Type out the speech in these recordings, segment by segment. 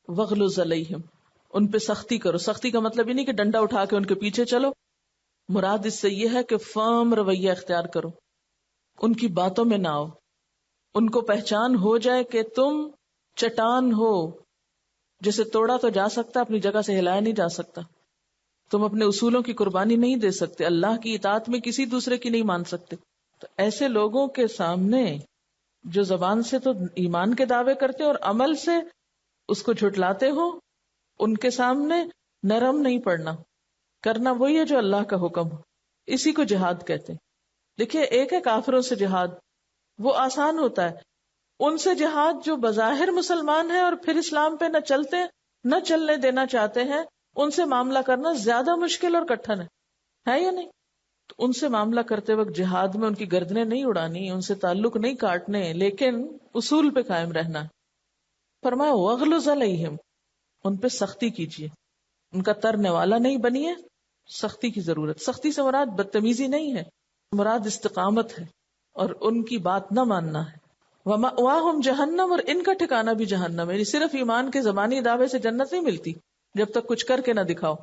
وغلظ علیہم، ان پہ سختی کرو. سختی کا مطلب یہ نہیں کہ ڈنڈا اٹھا کے ان کے پیچھے چلو، مراد اس سے یہ ہے کہ فرم رویہ اختیار کرو، ان کی باتوں میں نہ آؤ. ان کو پہچان ہو جائے کہ تم چٹان ہو جسے توڑا تو جا سکتا، اپنی جگہ سے ہلایا نہیں جا سکتا. تم اپنے اصولوں کی قربانی نہیں دے سکتے، اللہ کی اطاعت میں کسی دوسرے کی نہیں مان سکتے. تو ایسے لوگوں کے سامنے جو زبان سے تو ایمان کے دعوے کرتے اور عمل سے اس کو جھٹلاتے ہو، ان کے سامنے نرم نہیں پڑنا، کرنا وہی ہے جو اللہ کا حکم ہو. اسی کو جہاد کہتے ہیں. دیکھیے، ایک ہے کافروں سے جہاد، وہ آسان ہوتا ہے. ان سے جہاد جو بظاہر مسلمان ہیں اور پھر اسلام پہ نہ چلنے دینا چاہتے ہیں، ان سے معاملہ کرنا زیادہ مشکل اور کٹھن ہے یا نہیں؟ تو ان سے معاملہ کرتے وقت جہاد میں ان کی گردنیں نہیں اڑانی، ان سے تعلق نہیں کاٹنے، لیکن اصول پہ قائم رہنا. فرمایا وغلظ علیہم، ان پہ سختی کیجیے، ان کا ترنے والا نہیں بنیے. سختی کی ضرورت، سختی سے مراد بدتمیزی نہیں ہے، مراد استقامت ہے اور ان کی بات نہ ماننا ہے. ومأواہم جہنم، اور ان کا ٹھکانہ بھی جہنم ہے. یعنی صرف ایمان کے زبانی دعوے سے جنت نہیں ملتی جب تک کچھ کر کے نہ دکھاؤ.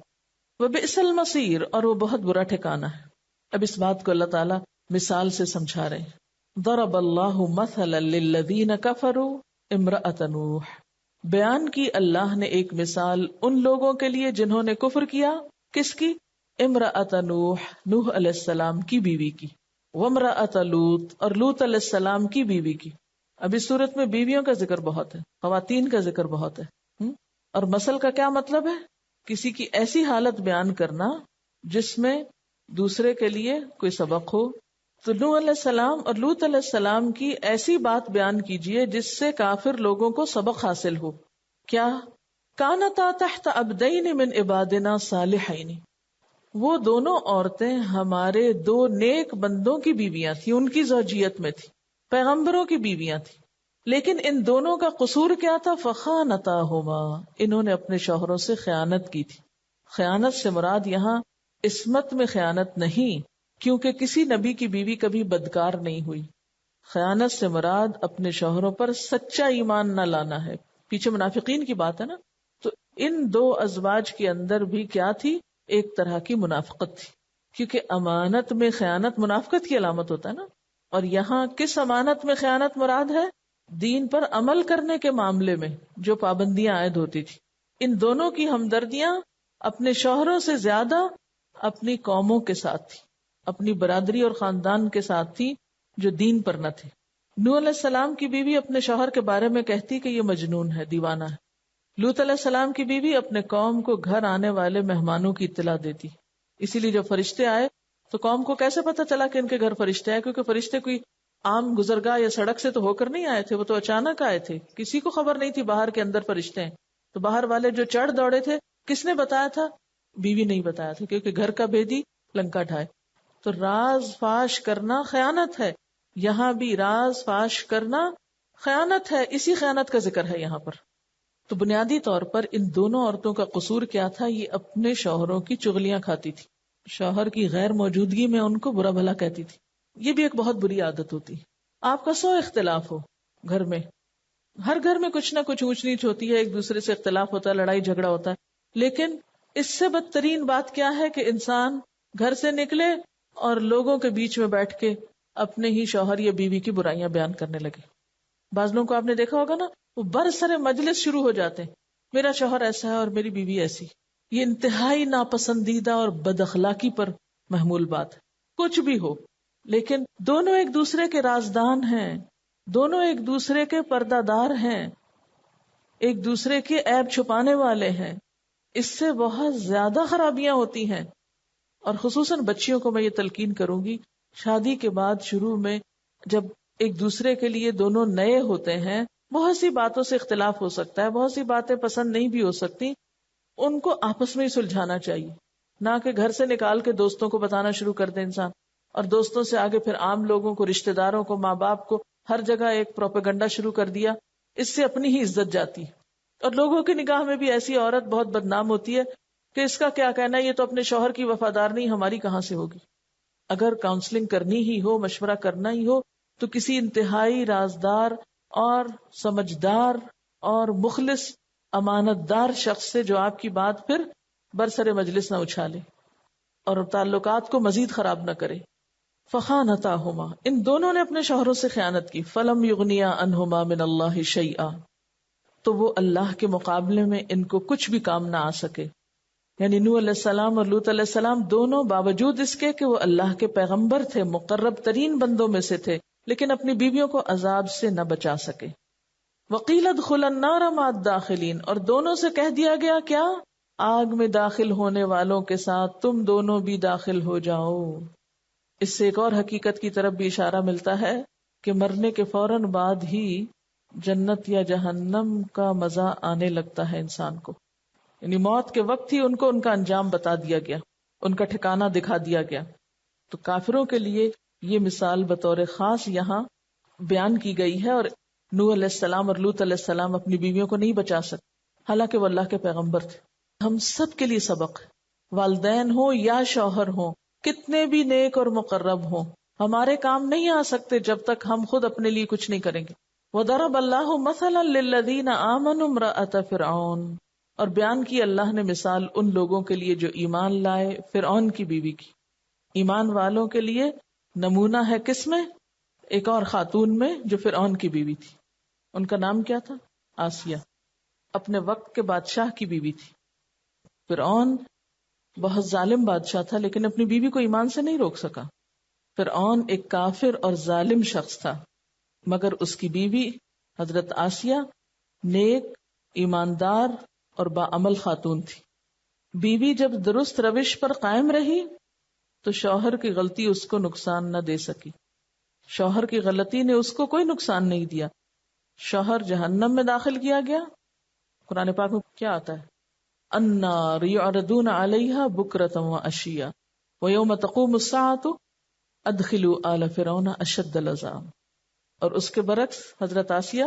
وبئس المصیر، اور وہ بہت برا ٹھکانہ ہے. اب اس بات کو اللہ تعالیٰ مثال سے سمجھا رہے ہیں. ضرب اللہ مثلا للذین کفروا امرأۃ نوح، بیان کی اللہ نے ایک مثال ان لوگوں کے لیے جنہوں نے کفر کیا. کس کی؟ امرأۃ نوح، نوح علیہ السلام کی بیوی کی. وامرأۃ لوط، اور لوط علیہ السلام کی بیوی کی. اب اس صورت میں بیویوں کا ذکر بہت ہے، خواتین کا ذکر بہت ہے. اور مثل کا کیا مطلب ہے؟ کسی کی ایسی حالت بیان کرنا جس میں دوسرے کے لیے کوئی سبق ہو. تو نوح علیہ السلام اور لوط علیہ السلام کی ایسی بات بیان کیجئے جس سے کافر لوگوں کو سبق حاصل ہو. کیا؟ کانتا تحت عبدین من عبادنا صالحین، وہ دونوں عورتیں ہمارے دو نیک بندوں کی بیویاں تھیں، ان کی زوجیت میں تھی، پیغمبروں کی بیویاں تھیں. لیکن ان دونوں کا قصور کیا تھا؟ فخانتاہما، انہوں نے اپنے شوہروں سے خیانت کی تھی. خیانت سے مراد یہاں عصمت میں خیانت نہیں، کیونکہ کسی نبی کی بیوی کبھی بدکار نہیں ہوئی. خیانت سے مراد اپنے شوہروں پر سچا ایمان نہ لانا ہے. پیچھے منافقین کی بات ہے نا. تو ان دو ازواج کے اندر بھی کیا تھی؟ ایک طرح کی منافقت تھی، کیونکہ امانت میں خیانت منافقت کی علامت ہوتا ہے نا. اور یہاں کس امانت میں خیانت مراد ہے؟ دین پر عمل کرنے کے معاملے میں جو پابندیاں عائد ہوتی تھی. ان دونوں کی ہمدردیاں اپنے شوہروں سے زیادہ اپنی قوموں کے ساتھ تھی، اپنی برادری اور خاندان کے ساتھ تھی جو دین پر نہ تھے. نوح علیہ السلام کی بیوی اپنے شوہر کے بارے میں کہتی کہ یہ مجنون ہے، دیوانہ ہے. لوط علیہ السلام کی بیوی اپنے قوم کو گھر آنے والے مہمانوں کی اطلاع دیتی. اسی لیے جب فرشتے آئے تو قوم کو کیسے پتا چلا کہ ان کے گھر فرشتے آئے؟ کیونکہ فرشتے کوئی عام گزرگاہ یا سڑک سے تو ہو کر نہیں آئے تھے، وہ تو اچانک آئے تھے. کسی کو خبر نہیں تھی باہر کے اندر فرشتے ہیں. تو باہر والے جو چڑھ دوڑے تھے، کس نے بتایا تھا؟ بیوی نہیں بتایا تھا، کیونکہ گھر کا بھیدی لنکا ڈھائے. تو راز فاش کرنا خیانت ہے. یہاں بھی راز فاش کرنا خیانت ہے، اسی خیانت کا ذکر ہے یہاں پر. تو بنیادی طور پر ان دونوں عورتوں کا قصور کیا تھا؟ یہ اپنے شوہروں کی چغلیاں کھاتی تھی، شوہر کی غیر موجودگی میں ان کو برا بھلا کہتی تھی. یہ بھی ایک بہت بری عادت ہوتی. آپ کا 100 اختلاف ہو گھر میں، ہر گھر میں کچھ نہ کچھ اونچ نیچ ہوتی ہے، ایک دوسرے سے اختلاف ہوتا ہے، لڑائی جھگڑا ہوتا ہے. لیکن اس سے بدترین بات کیا ہے کہ انسان گھر سے نکلے اور لوگوں کے بیچ میں بیٹھ کے اپنے ہی شوہر یا بیوی کی برائیاں بیان کرنے لگے. بعض لوگوں کو آپ نے دیکھا ہوگا نا، وہ برسر مجلس شروع ہو جاتے ہیں، میرا شوہر ایسا ہے اور میری بیوی ایسی. یہ انتہائی ناپسندیدہ اور بد اخلاقی پر محمول بات ہے. کچھ بھی ہو، لیکن دونوں ایک دوسرے کے رازدان ہیں، دونوں ایک دوسرے کے پردہ دار ہیں، ایک دوسرے کے عیب چھپانے والے ہیں. اس سے بہت زیادہ خرابیاں ہوتی ہیں. اور خصوصاً بچیوں کو میں یہ تلقین کروں گی، شادی کے بعد شروع میں جب ایک دوسرے کے لیے دونوں نئے ہوتے ہیں، بہت سی باتوں سے اختلاف ہو سکتا ہے، بہت سی باتیں پسند نہیں بھی ہو سکتی. ان کو آپس میں ہی سلجھانا چاہیے، نہ کہ گھر سے نکال کے دوستوں کو بتانا شروع کر دے انسان، اور دوستوں سے آگے پھر عام لوگوں کو، رشتہ داروں کو، ماں باپ کو، ہر جگہ ایک پروپیگنڈا شروع کر دیا. اس سے اپنی ہی عزت جاتی ہے. اور لوگوں کی نگاہ میں بھی ایسی عورت بہت بدنام ہوتی ہے کہ اس کا کیا کہنا ہے، یہ تو اپنے شوہر کی وفادار نہیں، ہماری کہاں سے ہوگی. اگر کاؤنسلنگ کرنی ہی ہو، مشورہ کرنا ہی ہو، تو کسی انتہائی رازدار اور سمجھدار اور مخلص امانت دار شخص سے جو آپ کی بات پھر برسر مجلس نہ اچھالے اور تعلقات کو مزید خراب نہ کرے. فخانتاہما، ان دونوں نے اپنے شوہروں سے خیانت کی. فلم یغنیا عنہما من اللہ شیئا، تو وہ اللہ کے مقابلے میں ان کو کچھ بھی کام نہ آ سکے. یعنی نوح علیہ السلام اور لوط علیہ السلام دونوں باوجود اس کے کہ وہ اللہ کے پیغمبر تھے، مقرب ترین بندوں میں سے تھے، لیکن اپنی بیویوں کو عذاب سے نہ بچا سکے. وقیل ادخلا النار مع الداخلین، اور دونوں سے کہہ دیا گیا کیا؟ آگ میں داخل ہونے والوں کے ساتھ تم دونوں بھی داخل ہو جاؤ. اس سے ایک اور حقیقت کی طرف بھی اشارہ ملتا ہے کہ مرنے کے فوراً بعد ہی جنت یا جہنم کا مزہ آنے لگتا ہے انسان کو. یعنی موت کے وقت ہی ان کو ان کا انجام بتا دیا گیا، ان کا ٹھکانہ دکھا دیا گیا. تو کافروں کے لیے یہ مثال بطور خاص یہاں بیان کی گئی ہے. اور نوح علیہ السلام اور لوط علیہ السلام اپنی بیویوں کو نہیں بچا سکتے، حالانکہ وہ اللہ کے پیغمبر تھے. ہم سب کے لیے سبق ہے، والدین ہوں یا شوہر ہوں، کتنے بھی نیک اور مقرب ہوں، ہمارے کام نہیں آ سکتے جب تک ہم خود اپنے لیے کچھ نہیں کریں گے. وَضَرَبَ اللَّهُ مَثَلًا لِلَّذِينَ آمَنُوا امْرَأَتَ فِرْعَوْنَ، اور بیان کی اللہ نے مثال ان لوگوں کے لیے جو ایمان لائے فرعون کی بیوی کی. ایمان والوں کے لیے نمونہ ہے کس میں؟ ایک اور خاتون میں جو فرعون کی بیوی تھی. ان کا نام کیا تھا؟ آسیہ، اپنے وقت کے بادشاہ کی بیوی تھی. فرعون بہت ظالم بادشاہ تھا، لیکن اپنی بیوی کو ایمان سے نہیں روک سکا. فرعون ایک کافر اور ظالم شخص تھا، مگر اس کی بیوی حضرت آسیہ نیک، ایماندار اور باعمل خاتون تھی. بیوی جب درست روش پر قائم رہی تو شوہر کی غلطی اس کو نقصان نہ دے سکی. شوہر کی غلطی نے اس کو کوئی نقصان نہیں دیا. شوہر جہنم میں داخل کیا گیا. قرآن پاک میں کیا آتا ہے؟ النار یعرضون علیہا بکرۃ وعشیا ویوم تقوم الساعۃ ادخلوا آل فرعون اشد العذاب. اور اس کے برعکس حضرت آسیہ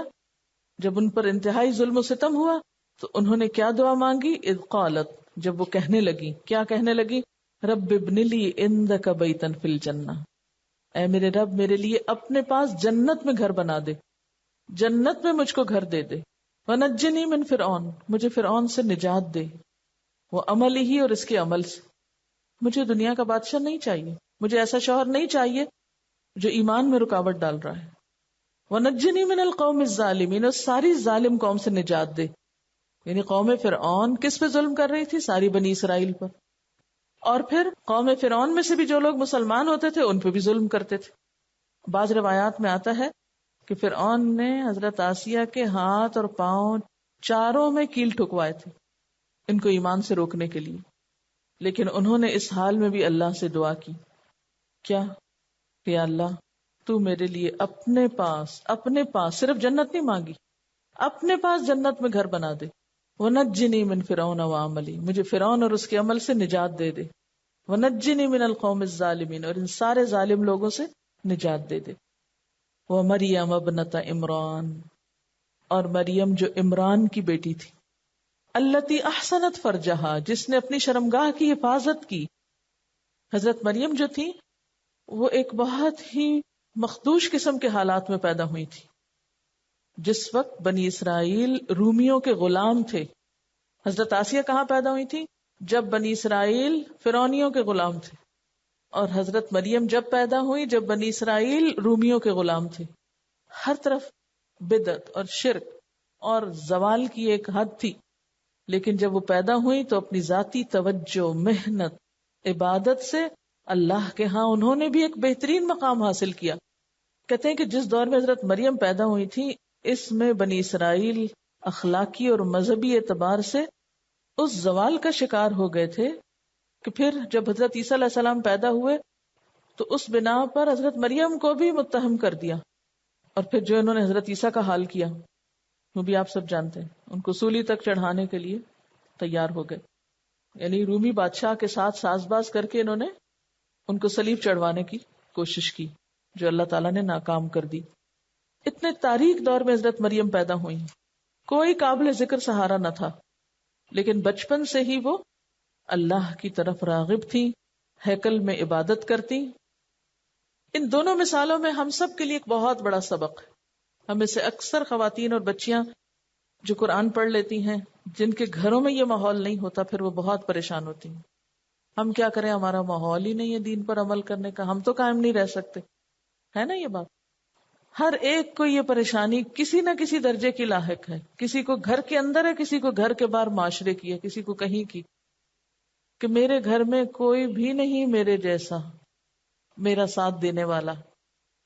جب ان پر انتہائی ظلم و ستم ہوا تو انہوں نے کیا دعا مانگی؟ اذ قالت، جب وہ کہنے لگی، کیا کہنے لگی؟ رب ابن لی عندک بیتا فی الجنہ، اے میرے رب میرے لیے اپنے پاس جنت میں گھر بنا دے، جنت میں مجھ کو گھر دے دے. ونجنی من فرعون، مجھے فرعون سے نجات دے، وہ عمل ہی اور اس کے عمل سے. مجھے دنیا کا بادشاہ نہیں چاہیے، مجھے ایسا شوہر نہیں چاہیے جو ایمان میں رکاوٹ ڈال رہا ہے. ونجنی من القوم الظالمین، اور ساری ظالم قوم سے نجات دے. یعنی قوم فرعون کس پہ ظلم کر رہی تھی؟ ساری بنی اسرائیل پر. اور پھر قوم فرعون میں سے بھی جو لوگ مسلمان ہوتے تھے ان پہ بھی ظلم کرتے تھے. بعض روایات میں آتا ہے کہ فرعون نے حضرت آسیہ کے ہاتھ اور پاؤں چاروں میں کیل ٹھکوائے تھے ان کو ایمان سے روکنے کے لیے. لیکن انہوں نے اس حال میں بھی اللہ سے دعا کی، کیا کہ اللہ تو میرے لیے اپنے پاس صرف جنت نہیں مانگی، اپنے پاس جنت میں گھر بنا دے. وَنَجِّنِي مِن فِرْعَوْنَ وَعَمَلِهِ، مجھے فرعون اور اس کے عمل سے نجات دے دے. وَنَجِّنِي مِنَ الْقَوْمِ الظَّالِمِينَ، اور ان سارے ظالم لوگوں سے نجات دے دے. وَمَرْيَمَ ابْنَتَ عِمْرَان، اور مریم جو عمران کی بیٹی تھی. الَّتِي أَحْسَنَتْ فَرْجَهَا، جس نے اپنی شرمگاہ کی حفاظت کی. حضرت مریم جو تھی وہ ایک بہت ہی مخدوش قسم کے حالات میں پیدا ہوئی تھی. جس وقت بنی اسرائیل رومیوں کے غلام تھے. حضرت آسیہ کہاں پیدا ہوئی تھی؟ جب بنی اسرائیل فرعونیوں کے غلام تھے. اور حضرت مریم جب پیدا ہوئی جب بنی اسرائیل رومیوں کے غلام تھے. ہر طرف بدعت اور شرک اور زوال کی ایک حد تھی. لیکن جب وہ پیدا ہوئی تو اپنی ذاتی توجہ، محنت، عبادت سے اللہ کے ہاں انہوں نے بھی ایک بہترین مقام حاصل کیا. کہتے ہیں کہ جس دور میں حضرت مریم پیدا ہوئی تھی اس میں بنی اسرائیل اخلاقی اور مذہبی اعتبار سے اس زوال کا شکار ہو گئے تھے کہ پھر جب حضرت عیسیٰ علیہ السلام پیدا ہوئے تو اس بنا پر حضرت مریم کو بھی متہم کر دیا. اور پھر جو انہوں نے حضرت عیسیٰ کا حال کیا وہ بھی آپ سب جانتے ہیں، ان کو سولی تک چڑھانے کے لیے تیار ہو گئے. یعنی رومی بادشاہ کے ساتھ ساز باز کر کے انہوں نے ان کو صلیب چڑھوانے کی کوشش کی جو اللہ تعالیٰ نے ناکام کر دی. اتنے تاریک دور میں حضرت مریم پیدا ہوئی، کوئی قابل ذکر سہارا نہ تھا، لیکن بچپن سے ہی وہ اللہ کی طرف راغب تھی، ہیکل میں عبادت کرتی. ان دونوں مثالوں میں ہم سب کے لیے ایک بہت بڑا سبق ہے. ہمیں سے اکثر خواتین اور بچیاں جو قرآن پڑھ لیتی ہیں، جن کے گھروں میں یہ ماحول نہیں ہوتا، پھر وہ بہت پریشان ہوتی ہیں. ہم کیا کریں، ہمارا ماحول ہی نہیں ہے دین پر عمل کرنے کا، ہم تو قائم نہیں رہ سکتے. ہے نا یہ بات؟ ہر ایک کو یہ پریشانی کسی نہ کسی درجے کی لاحق ہے. کسی کو گھر کے اندر ہے، کسی کو گھر کے باہر معاشرے کی ہے، کسی کو کہیں کی، کہ میرے گھر میں کوئی بھی نہیں میرے جیسا میرا ساتھ دینے والا.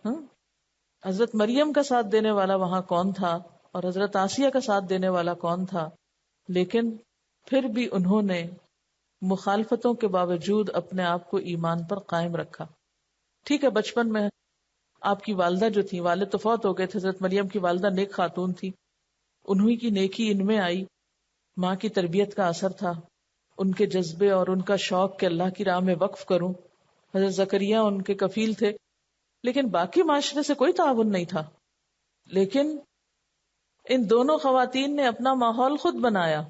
ہاں، حضرت مریم کا ساتھ دینے والا وہاں کون تھا، اور حضرت آسیہ کا ساتھ دینے والا کون تھا؟ لیکن پھر بھی انہوں نے مخالفتوں کے باوجود اپنے آپ کو ایمان پر قائم رکھا. ٹھیک ہے، بچپن میں آپ کی والدہ جو تھی، والد تو فوت ہو گئے تھے، حضرت مریم کی والدہ نیک خاتون تھی، انہی کی نیکی ان میں آئی، ماں کی تربیت کا اثر تھا، ان کے جذبے اور ان کا شوق کہ اللہ کی راہ میں وقف کروں. حضرت زکریا ان کے کفیل تھے، لیکن باقی معاشرے سے کوئی تعاون نہیں تھا. لیکن ان دونوں خواتین نے اپنا ماحول خود بنایا،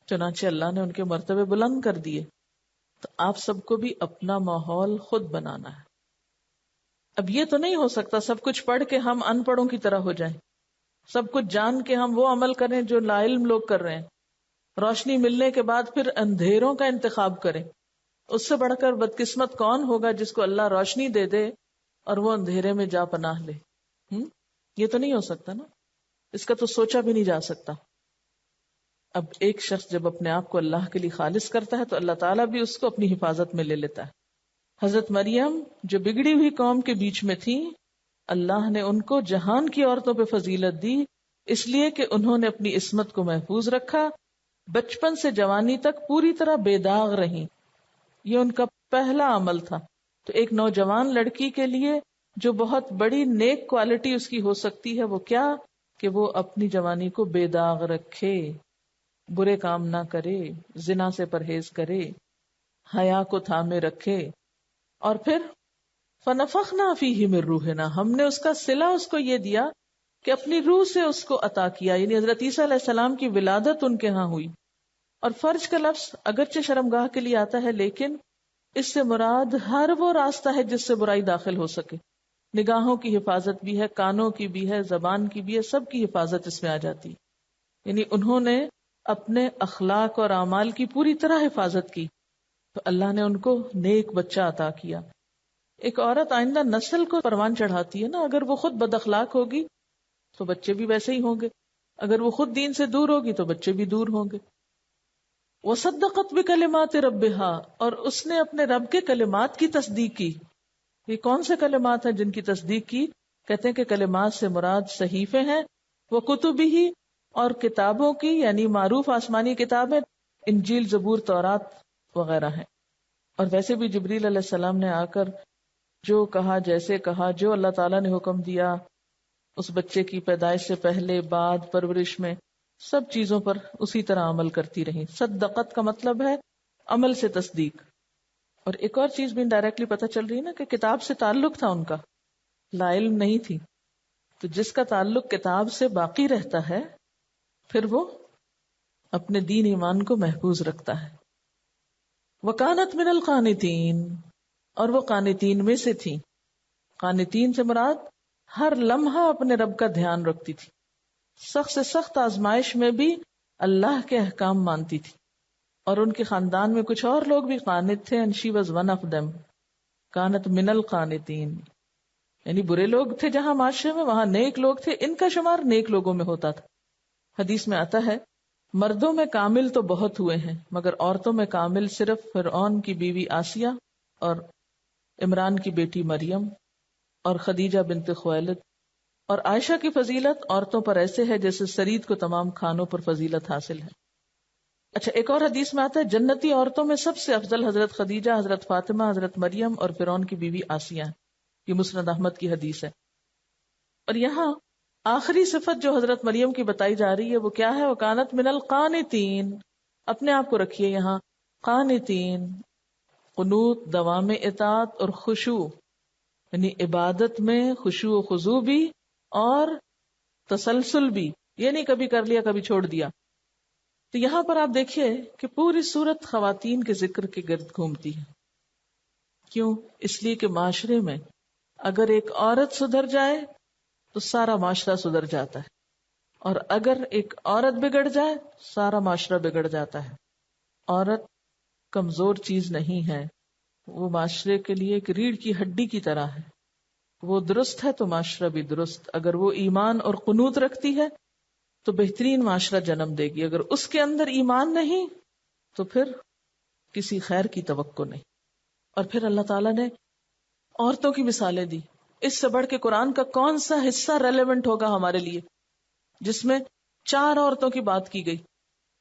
چنانچہ اللہ نے ان کے مرتبے بلند کر دیے. تو آپ سب کو بھی اپنا ماحول خود بنانا ہے. اب یہ تو نہیں ہو سکتا سب کچھ پڑھ کے ہم ان پڑھوں کی طرح ہو جائیں، سب کچھ جان کے ہم وہ عمل کریں جو لا علم لوگ کر رہے ہیں، روشنی ملنے کے بعد پھر اندھیروں کا انتخاب کریں. اس سے بڑھ کر بدقسمت کون ہوگا جس کو اللہ روشنی دے دے اور وہ اندھیرے میں جا پناہ لے. یہ تو نہیں ہو سکتا نا، اس کا تو سوچا بھی نہیں جا سکتا. اب ایک شخص جب اپنے آپ کو اللہ کے لیے خالص کرتا ہے تو اللہ تعالیٰ بھی اس کو اپنی حفاظت میں لے لیتا ہے. حضرت مریم جو بگڑی ہوئی قوم کے بیچ میں تھی، اللہ نے ان کو جہان کی عورتوں پہ فضیلت دی، اس لیے کہ انہوں نے اپنی عصمت کو محفوظ رکھا، بچپن سے جوانی تک پوری طرح بے داغ رہیں. یہ ان کا پہلا عمل تھا. تو ایک نوجوان لڑکی کے لیے جو بہت بڑی نیک کوالٹی اس کی ہو سکتی ہے وہ کیا، کہ وہ اپنی جوانی کو بے داغ رکھے، برے کام نہ کرے، زنا سے پرہیز کرے، حیا کو تھامے رکھے. اور پھر فَنَفَخْنَا فِيهِ مِن رُوحِنَا، ہم نے اس کا صلہ اس کو یہ دیا کہ اپنی روح سے اس کو عطا کیا، یعنی حضرت عیسیٰ علیہ السلام کی ولادت ان کے ہاں ہوئی. اور فرج کا لفظ اگرچہ شرمگاہ کے لیے آتا ہے، لیکن اس سے مراد ہر وہ راستہ ہے جس سے برائی داخل ہو سکے. نگاہوں کی حفاظت بھی ہے، کانوں کی بھی ہے، زبان کی بھی ہے، سب کی حفاظت اس میں آ جاتی. یعنی انہوں نے اپنے اخلاق اور اعمال کی پوری طرح حفاظت کی، تو اللہ نے ان کو نیک بچہ عطا کیا. ایک عورت آئندہ نسل کو پروان چڑھاتی ہے نا، اگر وہ خود بد اخلاق ہوگی تو بچے بھی ویسے ہی ہوں گے، اگر وہ خود دین سے دور ہوگی تو بچے بھی دور ہوں گے. وَصَدَّقَتْ بِكَلِمَاتِ رَبِّهَا، اور اس نے اپنے رب کے کلمات کی تصدیق کی. یہ کون سے کلمات ہیں جن کی تصدیق کی؟ کہتے ہیں کہ کلمات سے مراد صحیفے ہیں، وہ کتبی اور کتابوں کی، یعنی معروف آسمانی کتابیں، انجیل، زبور، تورات وغیرہ ہیں. اور ویسے بھی جبریل علیہ السلام نے آ کر جو کہا، جیسے کہا، جو اللہ تعالیٰ نے حکم دیا اس بچے کی پیدائش سے پہلے، بعد، پرورش میں، سب چیزوں پر اسی طرح عمل کرتی رہی. صدقت کا مطلب ہے عمل سے تصدیق. اور ایک اور چیز بھی انڈائریکٹلی پتہ چل رہی ہے نا کہ کتاب سے تعلق تھا ان کا، لا علم نہیں تھی. تو جس کا تعلق کتاب سے باقی رہتا ہے پھر وہ اپنے دین ایمان کو محفوظ رکھتا ہے. وَكَانَتْ مِنَ الْقَانِتِينَ، اور وہ قانتین میں سے تھی. قانتین سے مراد ہر لمحہ اپنے رب کا دھیان رکھتی تھی، سخت سے سخت آزمائش میں بھی اللہ کے احکام مانتی تھی. اور ان کے خاندان میں کچھ اور لوگ بھی قانت تھے، and she was one of them. کانت من القانتین، یعنی برے لوگ تھے جہاں معاشرے میں، وہاں نیک لوگ تھے، ان کا شمار نیک لوگوں میں ہوتا تھا. حدیث میں آتا ہے مردوں میں کامل تو بہت ہوئے ہیں مگر عورتوں میں کامل صرف فرعون کی بیوی آسیہ اور عمران کی بیٹی مریم اور خدیجہ بنت خویلد. اور عائشہ کی فضیلت عورتوں پر ایسے ہے جیسے سرید کو تمام کھانوں پر فضیلت حاصل ہے. اچھا، ایک اور حدیث میں آتا ہے جنتی عورتوں میں سب سے افضل حضرت خدیجہ، حضرت فاطمہ، حضرت مریم اور فرعون کی بیوی آسیہ. یہ مسند احمد کی حدیث ہے. اور یہاں آخری صفت جو حضرت مریم کی بتائی جا رہی ہے وہ کیا ہے؟ وَكَانَتْ مِنَ الْقَانِتِينَ. اپنے آپ کو رکھیے یہاں قانتین، قنوت، دوام اطاعت اور خشوع، یعنی عبادت میں خشوع و خضوع بھی اور تسلسل بھی، یہ نہیں کبھی کر لیا کبھی چھوڑ دیا. تو یہاں پر آپ دیکھیے کہ پوری صورت خواتین کے ذکر کے گرد گھومتی ہے. کیوں؟ اس لیے کہ معاشرے میں اگر ایک عورت سدھر جائے تو سارا معاشرہ سدھر جاتا ہے، اور اگر ایک عورت بگڑ جائے سارا معاشرہ بگڑ جاتا ہے. عورت کمزور چیز نہیں ہے، وہ معاشرے کے لیے ایک ریڑھ کی ہڈی کی طرح ہے. وہ درست ہے تو معاشرہ بھی درست. اگر وہ ایمان اور قنوت رکھتی ہے تو بہترین معاشرہ جنم دے گی. اگر اس کے اندر ایمان نہیں تو پھر کسی خیر کی توقع نہیں. اور پھر اللہ تعالیٰ نے عورتوں کی مثالیں دی. اس سے بڑھ کے قرآن کا کون سا حصہ ریلیونٹ ہوگا ہمارے لیے جس میں 4 عورتوں کی بات کی گئی.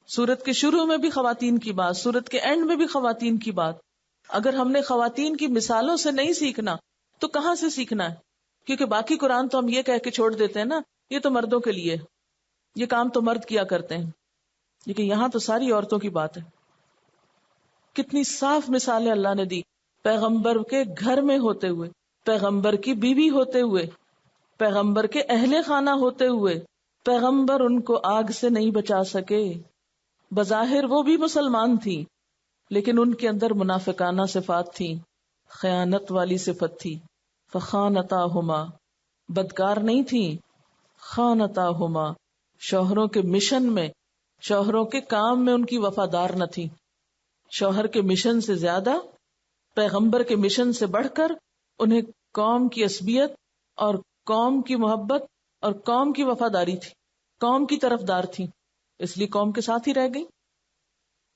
سورت کے شروع میں بھی خواتین کی بات، سورت کے اینڈ میں بھی خواتین کی بات. اگر ہم نے خواتین کی مثالوں سے نہیں سیکھنا تو کہاں سے سیکھنا ہے؟ کیونکہ باقی قرآن تو ہم یہ کہہ کے چھوڑ دیتے ہیں نا، یہ تو مردوں کے لیے، یہ کام تو مرد کیا کرتے ہیں. لیکن یہاں تو ساری عورتوں کی بات ہے. کتنی صاف مثالیں اللہ نے دی. پیغمبر کے گھر میں ہوتے ہوئے، پیغمبر کی بیوی ہوتے ہوئے، پیغمبر کے اہل خانہ ہوتے ہوئے پیغمبر ان کو آگ سے نہیں بچا سکے. بظاہر وہ بھی مسلمان تھی لیکن ان کے اندر منافقانہ صفات تھیں، خیانت والی صفت تھی. فخانتاہما، بدکار نہیں تھیں، خانتاہما، شوہروں کے مشن میں، شوہروں کے کام میں ان کی وفادار نہ تھی. شوہر کے مشن سے زیادہ، پیغمبر کے مشن سے بڑھ کر انہیں قوم کی عصبیت اور قوم کی محبت اور قوم کی وفاداری تھی، قوم کی طرفدار تھی، اس لیے قوم کے ساتھ ہی رہ گئی.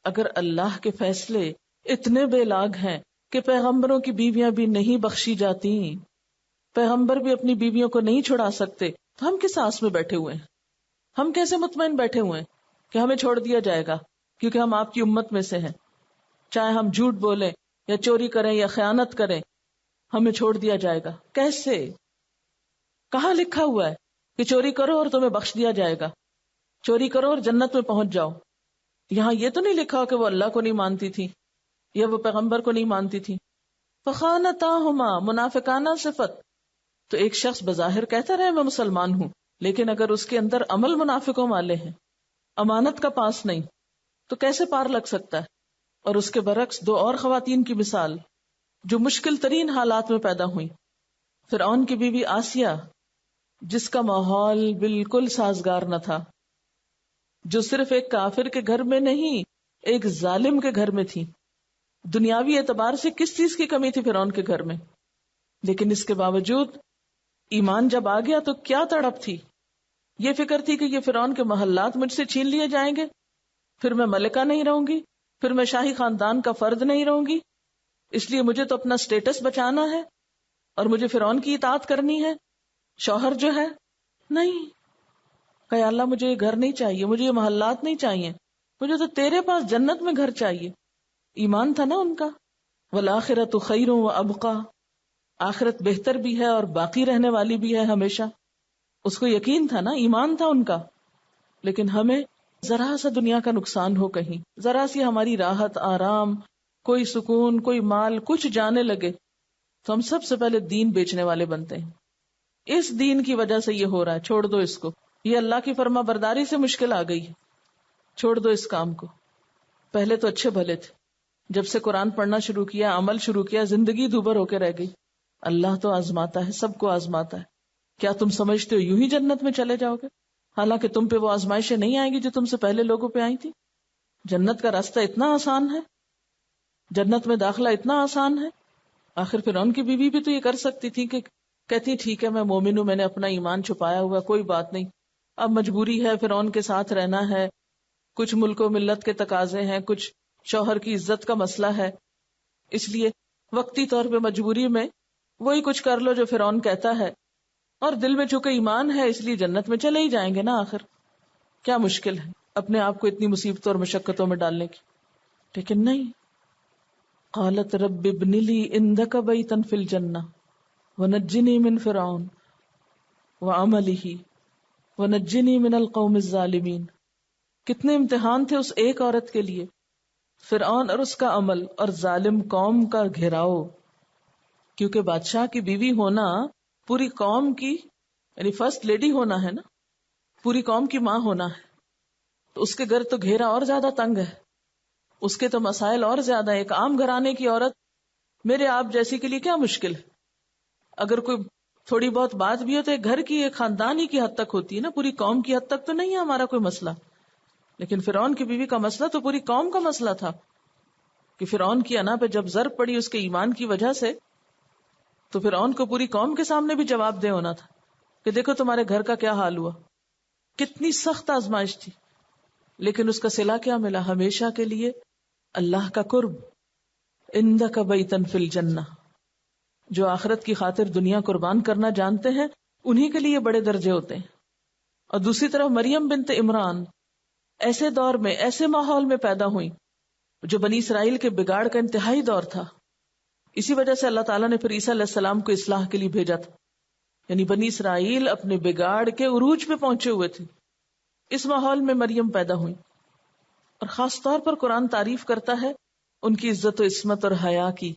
اگر اللہ کے فیصلے اتنے بے لاگ ہیں کہ پیغمبروں کی بیویاں بھی نہیں بخشی جاتی، پیغمبر بھی اپنی بیویوں کو نہیں چھڑا سکتے، تو ہم کس آس میں بیٹھے ہوئے ہیں؟ ہم کیسے مطمئن بیٹھے ہوئے ہیں کہ ہمیں چھوڑ دیا جائے گا کیونکہ ہم آپ کی امت میں سے ہیں؟ چاہے ہم جھوٹ بولیں یا چوری کریں یا خیانت کریں، ہمیں چھوڑ دیا جائے گا کیسے؟ کہاں لکھا ہوا ہے کہ چوری کرو اور تمہیں بخش دیا جائے گا، چوری کرو اور جنت میں پہنچ جاؤ؟ یہاں یہ تو نہیں لکھا کہ وہ اللہ کو نہیں مانتی تھی یا وہ پیغمبر کو نہیں مانتی تھی. فخانتاہما، منافقانہ صفت. تو ایک شخص بظاہر کہتا رہے میں مسلمان ہوں، لیکن اگر اس کے اندر عمل منافقوں والے ہیں، امانت کا پاس نہیں، تو کیسے پار لگ سکتا ہے؟ اور اس کے برعکس 2 اور خواتین کی مثال جو مشکل ترین حالات میں پیدا ہوئیں. فرعون کی بیوی آسیہ، جس کا ماحول بالکل سازگار نہ تھا، جو صرف ایک کافر کے گھر میں نہیں، ایک ظالم کے گھر میں تھی. دنیاوی اعتبار سے کس چیز کی کمی تھی فرعون کے گھر میں؟ لیکن اس کے باوجود ایمان جب آ گیا تو کیا تڑپ تھی. یہ فکر تھی کہ یہ فرعون کے محلات مجھ سے چھین لیے جائیں گے، پھر میں ملکہ نہیں رہوں گی، پھر میں شاہی خاندان کا فرد نہیں رہوں گی، اس لیے مجھے تو اپنا سٹیٹس بچانا ہے اور مجھے فرعون کی اطاعت کرنی ہے. شوہر جو ہے نہیں، کہ اللہ مجھے یہ گھر نہیں چاہیے، مجھے یہ محلات نہیں چاہیے، مجھے تو تیرے پاس جنت میں گھر چاہیے. ایمان تھا نا ان کا. والآخرۃ خیر وابقی، آخرت بہتر بھی ہے اور باقی رہنے والی بھی ہے ہمیشہ. اس کو یقین تھا نا، ایمان تھا ان کا. لیکن ہمیں ذرا سا دنیا کا نقصان ہو، کہیں ذرا سی ہماری راحت، آرام، کوئی سکون، کوئی مال، کچھ جانے لگے تو ہم سب سے پہلے دین بیچنے والے بنتے ہیں. اس دین کی وجہ سے یہ ہو رہا ہے، چھوڑ دو اس کو، یہ اللہ کی فرما برداری سے مشکل آ گئی ہے، چھوڑ دو اس کام کو. پہلے تو اچھے بھلے تھے، جب سے قرآن پڑھنا شروع کیا، عمل شروع کیا، زندگی دوبر ہو کے رہ گئی. اللہ تو آزماتا ہے، سب کو آزماتا ہے. کیا تم سمجھتے ہو یوں ہی جنت میں چلے جاؤ گے؟ حالانکہ تم پہ وہ آزمائشیں نہیں آئیں گی جو تم سے پہلے لوگوں پہ آئی تھی. جنت کا راستہ اتنا آسان ہے، جنت میں داخلہ اتنا آسان ہے. آخر فرعون کی بیوی بھی تو یہ کر سکتی تھی کہ کہتی ٹھیک ہے میں مومن ہوں، میں نے اپنا ایمان چھپایا ہوا، کوئی بات نہیں، اب مجبوری ہے فرعون کے ساتھ رہنا ہے، کچھ ملک و ملت کے تقاضے ہیں، کچھ شوہر کی عزت کا مسئلہ ہے، اس لیے وقتی طور پہ مجبوری میں وہی کچھ کر لو جو فرعون کہتا ہے، اور دل میں چونکہ ایمان ہے اس لیے جنت میں چلے ہی جائیں گے نا. آخر کیا مشکل ہے اپنے آپ کو اتنی مصیبتوں اور مشقتوں میں ڈالنے کی؟ لیکن نہیں. قالت رب ابن لی عندک بیتا فی الجنہ ونجنی من فرعون وعملہ ونجنی من القوم الظالمین. کتنے امتحان تھے اس ایک عورت کے لیے، فرعون اور اس کا عمل اور ظالم قوم کا گھیراؤ. کیونکہ بادشاہ کی بیوی ہونا پوری قوم کی، یعنی فرسٹ لیڈی ہونا ہے نا، پوری قوم کی ماں ہونا ہے، تو اس کے گھر تو گھیرا اور زیادہ تنگ ہے، اس کے تو مسائل اور زیادہ. ایک عام گھرانے کی عورت میرے آپ جیسی کے لیے کیا مشکل ہے؟ اگر کوئی تھوڑی بہت بات بھی ہو تو ایک گھر کی ایک خاندان ہی کی حد تک ہوتی ہے نا، پوری قوم کی حد تک تو نہیں ہے ہمارا کوئی مسئلہ. لیکن فرعون کی بیوی کا مسئلہ تو پوری قوم کا مسئلہ تھا کہ فرعون کی انا پہ جب ضرب پڑی اس کے ایمان کی وجہ سے تو فرعون کو پوری قوم کے سامنے بھی جواب دے ہونا تھا کہ دیکھو تمہارے گھر کا کیا حال ہوا. کتنی سخت آزمائش تھی، لیکن اس کا صلہ کیا ملا؟ ہمیشہ کے لیے اللہ کا قرب. عندک بیتن فی الجنہ. جو آخرت کی خاطر دنیا قربان کرنا جانتے ہیں انہی کے لیے بڑے درجے ہوتے ہیں. اور دوسری طرف مریم بنت عمران ایسے دور میں ایسے ماحول میں پیدا ہوئی جو بنی اسرائیل کے بگاڑ کا انتہائی دور تھا. اسی وجہ سے اللہ تعالیٰ نے پھر عیسیٰ علیہ السلام کو اصلاح کے لیے بھیجا تھا. یعنی بنی اسرائیل اپنے بگاڑ کے عروج پہ پہنچے ہوئے تھے. اس ماحول میں مریم پیدا ہوئی. اور خاص طور پر قرآن تعریف کرتا ہے ان کی عزت و عصمت اور حیا کی،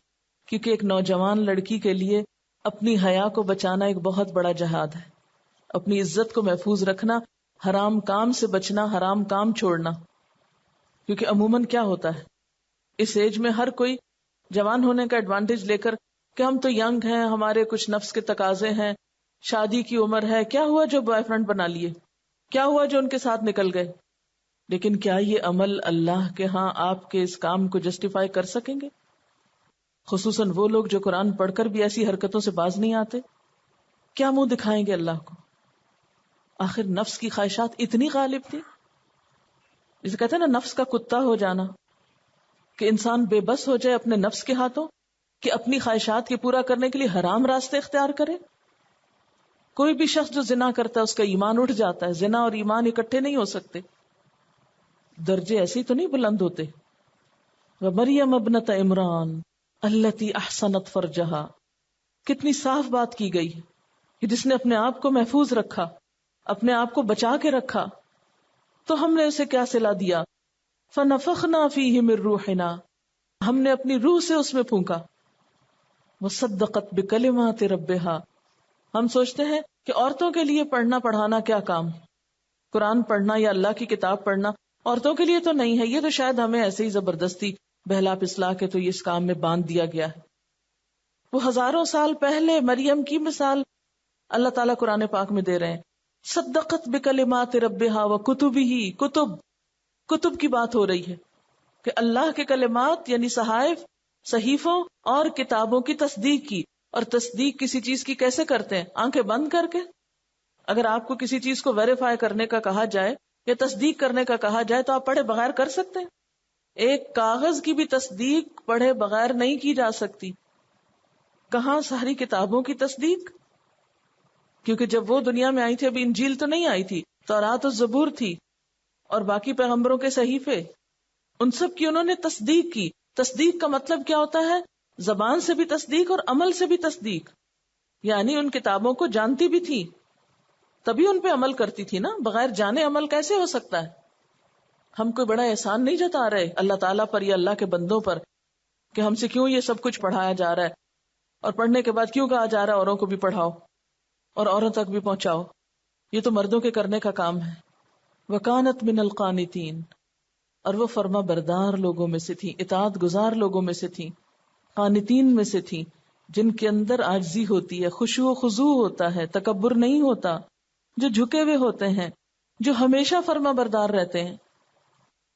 کیونکہ ایک نوجوان لڑکی کے لیے اپنی حیا کو بچانا ایک بہت بڑا جہاد ہے. اپنی عزت کو محفوظ رکھنا، حرام کام سے بچنا، حرام کام چھوڑنا. کیونکہ عموماً کیا ہوتا ہے اس ایج میں ہر کوئی جوان ہونے کا ایڈوانٹیج لے کر کہ ہم تو ینگ ہیں، ہمارے کچھ نفس کے تقاضے ہیں، شادی کی عمر ہے، کیا ہوا جو بوائے فرینڈ بنا لیے، کیا ہوا جو ان کے ساتھ نکل گئے. لیکن کیا یہ عمل اللہ کے ہاں آپ کے اس کام کو جسٹیفائی کر سکیں گے؟ خصوصاً وہ لوگ جو قرآن پڑھ کر بھی ایسی حرکتوں سے باز نہیں آتے. کیا منہ دکھائیں گے اللہ کو؟ آخر نفس کی خواہشات اتنی غالب تھی، جسے کہتے ہیں نا نفس کا کتا ہو جانا، کہ انسان بے بس ہو جائے اپنے نفس کے ہاتھوں کہ اپنی خواہشات کے پورا کرنے کے لیے حرام راستے اختیار کرے. کوئی بھی شخص جو زنا کرتا ہے اس کا ایمان اٹھ جاتا ہے. زنا اور ایمان اکٹھے نہیں ہو سکتے، درجے ایسے تو نہیں بلند ہوتے. وَمَرْيَمَ ابْنَتَ عِمْرَانَ الَّتِي أَحْصَنَتْ فَرْجَهَا. کتنی صاف بات کی گئی کہ جس نے اپنے آپ کو محفوظ رکھا، اپنے آپ کو بچا کے رکھا، تو ہم نے اسے کیا صلہ دیا؟ فَنَفَخْنَا فِيهِ مِن رُوحِنَا. ہم نے اپنی روح سے اس میں پھونکا. وَصَدَّقَتْ بِكَلِمَاتِ رَبِّهَا. ہم سوچتے ہیں کہ عورتوں کے لیے پڑھنا پڑھانا کیا کام، قرآن پڑھنا یا اللہ کی کتاب پڑھنا عورتوں کے لیے تو نہیں ہے، یہ تو شاید ہمیں ایسے ہی زبردستی بہلا پسلا کے تو اس کام میں باندھ دیا گیا ہے. وہ ہزاروں سال پہلے مریم کی مثال اللہ تعالیٰ قرآن پاک میں دے رہے ہیں. صدقت بکلمات ربہا وکتبہ. کتب کی بات ہو رہی ہے کہ اللہ کے کلمات یعنی صحائف، صحیفوں اور کتابوں کی تصدیق کی. اور تصدیق کسی چیز کی کیسے کرتے ہیں؟ آنکھیں بند کر کے. اگر آپ کو کسی چیز کو ویریفائی کرنے کا کہا جائے یا تصدیق کرنے کا کہا جائے تو آپ پڑھے بغیر کر سکتے ہیں. ایک کاغذ کی بھی تصدیق پڑھے بغیر نہیں کی جا سکتی. کہاں ساری کتابوں کی تصدیق؟ کیونکہ جب وہ دنیا میں آئی تھی ابھی انجیل تو نہیں آئی تھی، تورات و زبور تھی اور باقی پیغمبروں کے صحیفے، ان سب کی انہوں نے تصدیق کی. تصدیق کا مطلب کیا ہوتا ہے؟ زبان سے بھی تصدیق اور عمل سے بھی تصدیق. یعنی ان کتابوں کو جانتی بھی تھی تبھی ان پہ عمل کرتی تھی نا، بغیر جانے عمل کیسے ہو سکتا ہے؟ ہم کوئی بڑا احسان نہیں جتا رہے اللہ تعالیٰ پر یا اللہ کے بندوں پر کہ ہم سے کیوں یہ سب کچھ پڑھایا جا رہا ہے اور پڑھنے کے بعد کیوں کہا جا رہا ہے اوروں کو بھی پڑھاؤ اور اوروں تک بھی پہنچاؤ. یہ تو مردوں کے کرنے کا کام ہے. وَكَانَتْ مِنَ الْقَانِتِينَ. اور وہ فرما بردار لوگوں میں سے تھی، اطاعت گزار لوگوں میں سے تھی، قانتین میں سے تھی، جن کے اندر عاجزی ہوتی ہے، خشوع و خضوع ہوتا ہے، تکبر نہیں ہوتا، جو جھکے ہوئے ہوتے ہیں، جو ہمیشہ فرما بردار رہتے ہیں.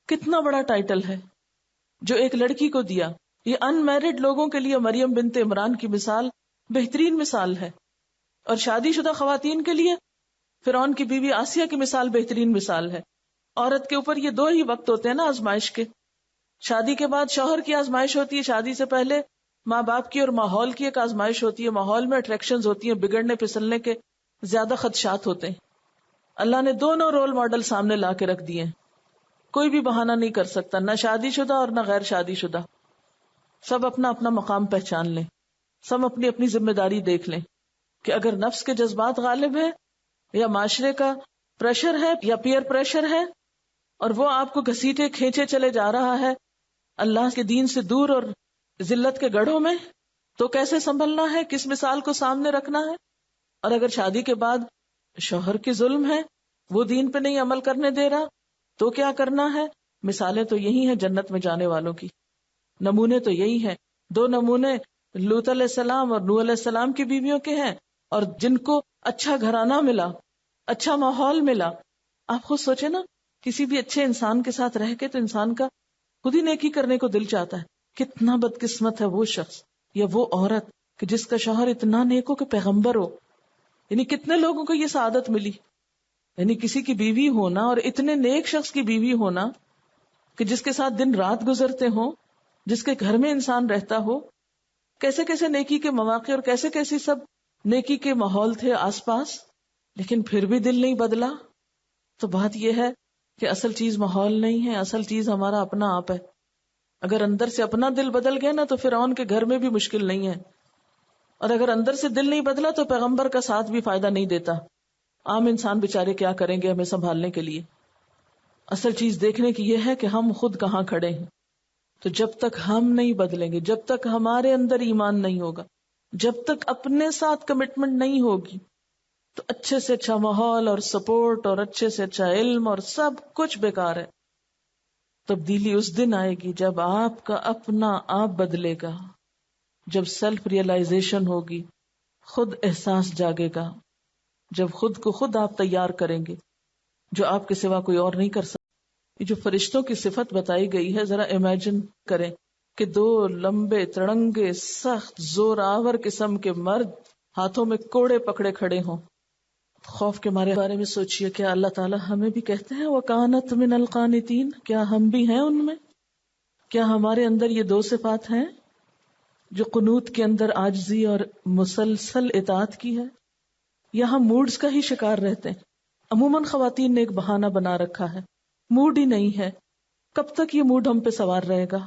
کتنا بڑا ٹائٹل ہے جو ایک لڑکی کو دیا. یہ ان میرڈ لوگوں کے لیے مریم بنت عمران کی مثال بہترین مثال ہے، اور شادی شدہ خواتین کے لیے فرعون کی بیوی آسیہ کی مثال بہترین مثال ہے. عورت کے اوپر یہ دو ہی وقت ہوتے ہیں نا آزمائش کے. شادی کے بعد شوہر کی آزمائش ہوتی ہے، شادی سے پہلے ماں باپ کی اور ماحول کی ایک آزمائش ہوتی ہے. ماحول میں اٹریکشنز ہوتی ہیں، بگڑنے پھسلنے کے زیادہ خدشات ہوتے ہیں. اللہ نے دونوں رول ماڈل سامنے لا کے رکھ دیے ہیں. کوئی بھی بہانہ نہیں کر سکتا، نہ شادی شدہ اور نہ غیر شادی شدہ. سب اپنا اپنا مقام پہچان لیں، سب اپنی اپنی ذمہ داری دیکھ لیں کہ اگر نفس کے جذبات غالب ہے یا معاشرے کا پریشر ہے یا پیئر پریشر ہے اور وہ آپ کو گھسیٹے کھینچے چلے جا رہا ہے اللہ کے دین سے دور اور ذلت کے گڑھوں میں، تو کیسے سنبھلنا ہے، کس مثال کو سامنے رکھنا ہے. اور اگر شادی کے بعد شوہر کی ظلم ہے، وہ دین پہ نہیں عمل کرنے دے رہا، تو کیا کرنا ہے. مثالیں تو یہی ہیں جنت میں جانے والوں کی، نمونے تو یہی ہیں. دو نمونے لوط علیہ السلام اور نوح علیہ السلام کی بیویوں کے ہیں، اور جن کو اچھا گھرانہ ملا، اچھا ماحول ملا. آپ خود سوچیں نا، کسی بھی اچھے انسان کے ساتھ رہ کے تو انسان کا خود ہی نیکی کرنے کو دل چاہتا ہے. کتنا بدقسمت ہے وہ شخص یا وہ عورت کہ جس کا شوہر اتنا نیک ہو کہ پیغمبر ہو. یعنی کتنے لوگوں کو یہ سعادت ملی. یعنی کسی کی بیوی ہونا اور اتنے نیک شخص کی بیوی ہونا کہ جس کے ساتھ دن رات گزرتے ہوں، جس کے گھر میں انسان رہتا ہو. کیسے کیسے نیکی کے مواقع اور کیسے کیسی سب نیکی کے ماحول تھے آس پاس، لیکن پھر بھی دل نہیں بدلا. تو بات یہ ہے کہ اصل چیز ماحول نہیں ہے، اصل چیز ہمارا اپنا آپ ہے. اگر اندر سے اپنا دل بدل گیا نا تو فرعون کے گھر میں بھی مشکل نہیں ہے، اور اگر اندر سے دل نہیں بدلا تو پیغمبر کا ساتھ بھی فائدہ نہیں دیتا. عام انسان بےچارے کیا کریں گے ہمیں سنبھالنے کے لیے. اصل چیز دیکھنے کی یہ ہے کہ ہم خود کہاں کھڑے ہیں. تو جب تک ہم نہیں بدلیں گے، جب تک ہمارے اندر ایمان نہیں ہوگا، جب تک اپنے ساتھ کمٹمنٹ نہیں ہوگی، تو اچھے سے اچھا ماحول اور سپورٹ اور اچھے سے اچھا علم اور سب کچھ بیکار ہے. تبدیلی اس دن آئے گی جب آپ کا اپنا آپ بدلے گا، جب سیلف ریئلائزیشن ہوگی، خود احساس جاگے گا، جب خود کو خود آپ تیار کریں گے جو آپ کے سوا کوئی اور نہیں کر سکتا. یہ جو فرشتوں کی صفت بتائی گئی ہے، ذرا امیجن کریں کہ 2 لمبے تڑنگے سخت زور آور قسم کے مرد ہاتھوں میں کوڑے پکڑے کھڑے ہوں. خوف کے بارے میں سوچئے، کیا اللہ تعالیٰ ہمیں بھی کہتے ہیں وَكَانَتْ مِنَ الْقَانِتِينَ؟ کیا ہم بھی ہیں ان میں؟ کیا ہمارے اندر یہ 2 صفات ہیں جو قنوت کے اندر عاجزی اور مسلسل اطاعت کی ہے؟ یا ہم موڈز کا ہی شکار رہتے ہیں؟ عموماً خواتین نے ایک بہانہ بنا رکھا ہے، موڈ ہی نہیں ہے. کب تک یہ موڈ ہم پہ سوار رہے گا